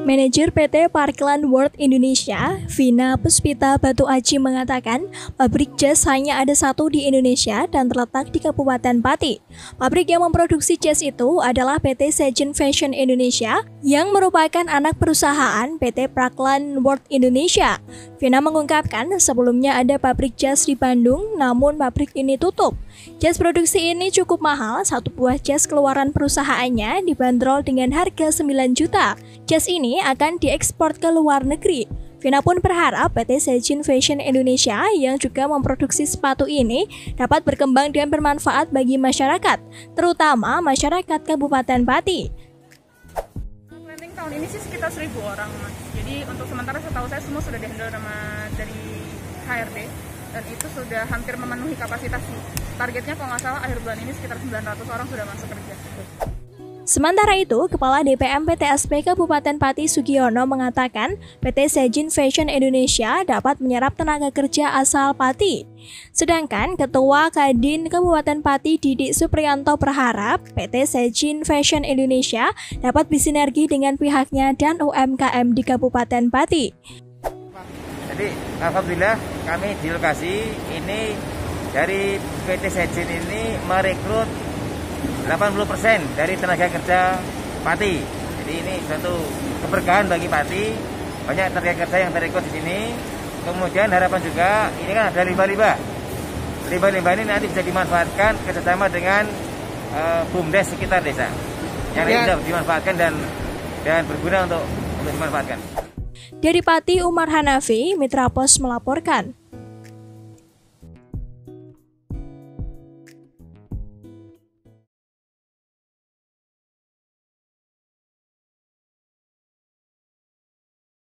Manajer PT Parkland World Indonesia, Vina Puspita Batu Aji mengatakan, pabrik jas hanya ada satu di Indonesia dan terletak di Kabupaten Pati. Pabrik yang memproduksi jas itu adalah PT Sejen Fashion Indonesia yang merupakan anak perusahaan PT Parkland World Indonesia. Vina mengungkapkan sebelumnya ada pabrik jas di Bandung, namun pabrik ini tutup. Jas produksi ini cukup mahal, satu buah jas keluaran perusahaannya dibanderol dengan harga 9 juta. Jas ini akan diekspor ke luar negeri. Vina pun berharap PT Sejen Fashion Indonesia yang juga memproduksi sepatu ini dapat berkembang dan bermanfaat bagi masyarakat, terutama masyarakat Kabupaten Pati. Planning tahun ini sih sekitar 1.000 orang, Mas. Jadi untuk sementara setahu saya semua sudah dihandle dari HRD dan itu sudah hampir memenuhi kapasitas sih. Targetnya kalau nggak salah akhir bulan ini sekitar 900 orang sudah masuk kerja. Sementara itu, Kepala DPM PTSP Kabupaten Pati Sugiono mengatakan PT Sejen Fashion Indonesia dapat menyerap tenaga kerja asal Pati. Sedangkan Ketua Kadin Kabupaten Pati Didik Supriyanto berharap PT Sejen Fashion Indonesia dapat bersinergi dengan pihaknya dan UMKM di Kabupaten Pati. Jadi alhamdulillah kami di lokasi ini dari PT Sejen ini merekrut 80% dari tenaga kerja Pati. Jadi ini suatu keberkahan bagi Pati. Banyak tenaga kerja yang terekrut di sini. Kemudian harapan juga ini kan ada limbah-limbah. Limbah-limbah ini nanti bisa dimanfaatkan kerjasama dengan BUMDes sekitar desa. Yang bisa dimanfaatkan dan berguna untuk dimanfaatkan. Dari Pati, Umar Hanafi, Mitra Pos melaporkan.